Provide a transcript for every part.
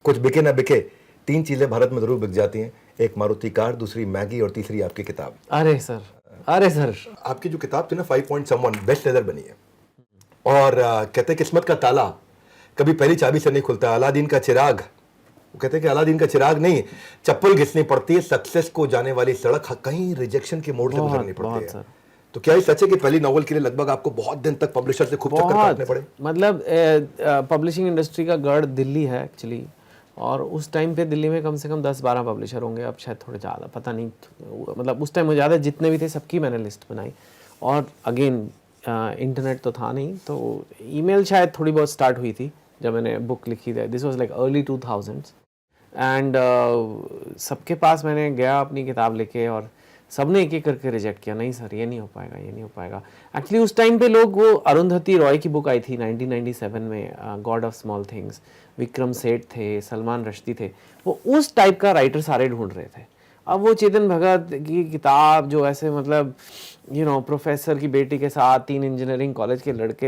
कुछ बिके ना बिके, 3 चीजें भारत में जरूर बिक जाती हैं। एक मारुति कार, दूसरी मैगी और तीसरी आपकी किताब। अरे सर, अरे सर, आपकी जो किताब थी ना 5 पॉइंट समवन बेस्ट सेलर बनी है। और कहते हैं किस्मत का ताला कभी पहली चाबी से नहीं खुलता। अलादीन का चिराग, वो कहते हैं कि अलादीन का चिराग नहीं, चप्पल घिसनी पड़ती है। सक्सेस को जाने वाली सड़क कहीं रिजेक्शन के मोड़ से गुजरनी पड़ती है। सर। तो क्या ये सच है कि पहली नॉवल के लिए लगभग आपको बहुत दिन तक पब्लिशर से खूब चक्कर काटने पड़े? मतलब पब्लिशिंग इंडस्ट्री का गढ़ दिल्ली है एक्चुअली, और उस टाइम पे दिल्ली में कम से कम 10-12 पब्लिशर होंगे, अब शायद थोड़े ज़्यादा, पता नहीं। मतलब उस टाइम मुझे ज़्यादा, जितने भी थे सबकी मैंने लिस्ट बनाई। और अगेन इंटरनेट तो था नहीं, तो ईमेल शायद थोड़ी बहुत स्टार्ट हुई थी जब मैंने बुक लिखी थी। This was like early 2000s। And सबके पास मैंने गया अपनी किताब लेके, और सबने एक एक करके रिजेक्ट किया, नहीं सर ये नहीं हो पाएगा, ये नहीं हो पाएगा। एक्चुअली उस टाइम पे लोग, वो अरुंधति रॉय की बुक आई थी 1997 में, God of small things, Vikram Seth थे, सलमान रश्दी थे, वो उस टाइप का राइटर सारे ढूंढ रहे थे। अब वो चेतन भगत की किताब जो ऐसे, मतलब प्रोफेसर की बेटी के साथ 3 इंजीनियरिंग कॉलेज के लड़के,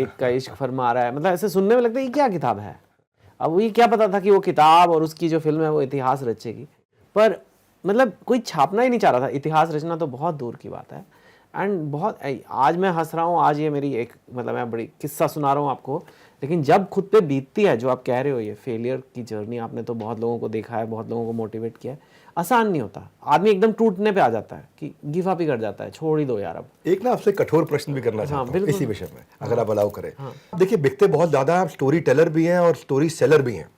एक का इश्क फरमा रहा है, मतलब ऐसे सुनने में लगता है ये क्या किताब है। अब ये क्या पता था कि वो किताब और उसकी जो फिल्म है वो इतिहास रचेगी। पर मतलब कोई छापना ही नहीं चाह रहा था, इतिहास रचना तो बहुत दूर की बात है। एंड बहुत, आज मैं हंस रहा हूँ, आज ये मेरी एक, मतलब मैं बड़ी किस्सा सुना रहा हूँ आपको, लेकिन जब खुद पे बीतती है, जो आप कह रहे हो ये फेलियर की जर्नी, आपने तो बहुत लोगों को देखा है, बहुत लोगों को मोटिवेट किया है, आसान नहीं होता। आदमी एकदम टूटने पे आ जाता है कि गिव अप ही कर जाता है, छोड़ ही दो यार। अब एक ना आपसे कठोर प्रश्न भी करना चाहता हूँ इसी विषय में, अगर आप अलाउ करें। हाँ। देखिए, बिकते बहुत ज्यादा, आप स्टोरी टेलर भी हैं और स्टोरी सेलर भी हैं,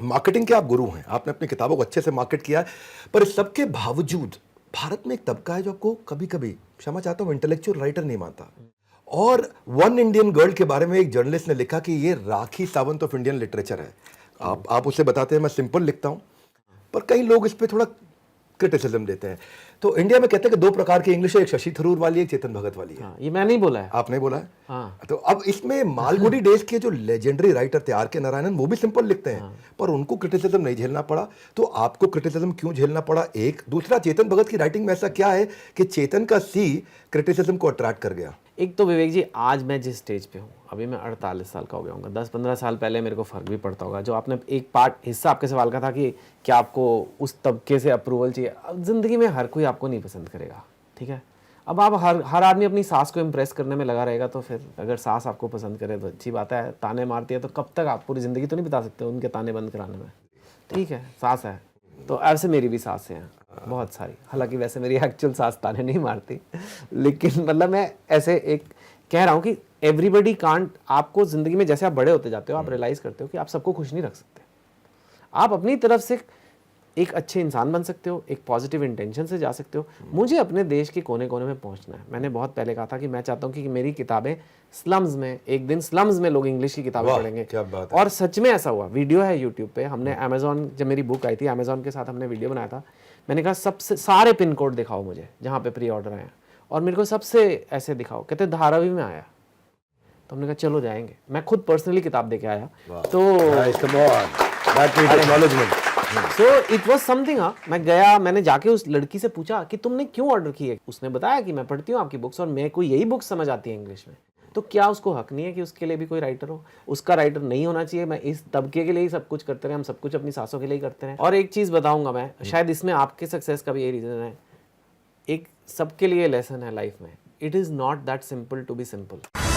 मार्केटिंग के आप गुरु हैं, आपने अपनी किताबों को अच्छे से मार्केट किया है। पर इस सबके बावजूद भारत में एक तबका है जो आपको कभी कभी, क्षमा चाहता हूँ, इंटेलेक्चुअल राइटर नहीं मानता। और वन इंडियन गर्ल के बारे में एक जर्नलिस्ट ने लिखा कि ये Rakhi Sawant of Indian literature है। आप उसे बताते हैं मैं सिंपल लिखता हूँ, पर कई लोग इस पर थोड़ा क्रिटिसिज्म देते हैं। तो इंडिया में कहते हैं कि 2 प्रकार की इंग्लिश है, एक शशि थरूर वाली, एक चेतन भगत वाली है। हाँ, ये मैं नहीं बोला है, आपने बोला है। हाँ। तो अब इसमें मालगुडी डेज के जो लेजेंडरी राइटर थे आर.के. नारायणन, वो भी सिंपल लिखते हैं, पर उनको क्रिटिसिज्म नहीं झेलना पड़ा। तो आपको क्रिटिसिज्म क्यों झेलना पड़ा? एक दूसरा, चेतन भगत की राइटिंग में ऐसा क्या है कि चेतन का सी क्रिटिसिज्म को अट्रैक्ट कर गया? एक तो विवेक जी, आज मैं जिस स्टेज पे हूँ, अभी मैं 48 साल का हो गया हूँ, 10-15 साल पहले मेरे को फ़र्क भी पड़ता होगा। जो आपने एक पार्ट हिस्सा आपके सवाल का था कि क्या आपको उस तबके से अप्रूवल चाहिए, अब ज़िंदगी में हर कोई आपको नहीं पसंद करेगा, ठीक है। अब आप हर आदमी अपनी सास को इम्प्रेस करने में लगा रहेगा, तो फिर अगर सास आपको पसंद करे तो अच्छी बात है, ताने मारती है तो कब तक आप पूरी ज़िंदगी तो नहीं बिता सकते उनके ताने बंद कराने में, ठीक है। सास है तो ऐसे मेरी भी सासें हैं बहुत सारी, हालांकि वैसे मेरी एक्चुअल सास ताने नहीं मारती, लेकिन मतलब मैं ऐसे एक कह रहा हूँ कि एवरीबडी कांट, आपको ज़िंदगी में जैसे आप बड़े होते जाते हो, आप रियलाइज़ करते हो कि आप सबको खुश नहीं रख सकते। आप अपनी तरफ से एक अच्छे इंसान बन सकते हो, एक पॉजिटिव इंटेंशन से जा सकते हो। मुझे अपने देश के कोने कोने में पहुंचना है। मैंने बहुत पहले कहा था कि मैं चाहता हूं कि मेरी किताबें स्लम्स में, एक दिन स्लम्स में लोग इंग्लिश की किताबें पढ़ेंगे। क्या बात है। और सच में ऐसा हुआ। वीडियो है यूट्यूब पे, हमने अमेजोन, जब मेरी बुक आई थी अमेजोन के साथ हमने वीडियो बनाया था। मैंने कहा सबसे सारे पिन कोड दिखाओ मुझे जहाँ पे प्री ऑर्डर आए, और मेरे को सबसे ऐसे दिखाओ। कहते धारावी में आया, तो हमने कहा चलो जाएंगे। मैं खुद पर्सनली किताब देके आया। तो सो इट वॉज समथिंग। मैं गया, मैंने जाके उस लड़की से पूछा कि तुमने क्यों ऑर्डर की है। उसने बताया कि मैं पढ़ती हूँ आपकी बुक्स और मेरे को यही बुक्स समझ आती है इंग्लिश में। तो क्या उसको हक नहीं है कि उसके लिए भी कोई राइटर हो? उसका राइटर नहीं होना चाहिए? मैं इस तबके के लिए ही सब कुछ करते रहे, हम सब कुछ अपनी सासों के लिए ही करते रहे। और एक चीज़ बताऊंगा मैं, शायद इसमें आपके सक्सेस का भी ये रीज़न है, एक सबके लिए लेसन है लाइफ में, it is not that simple to be simple.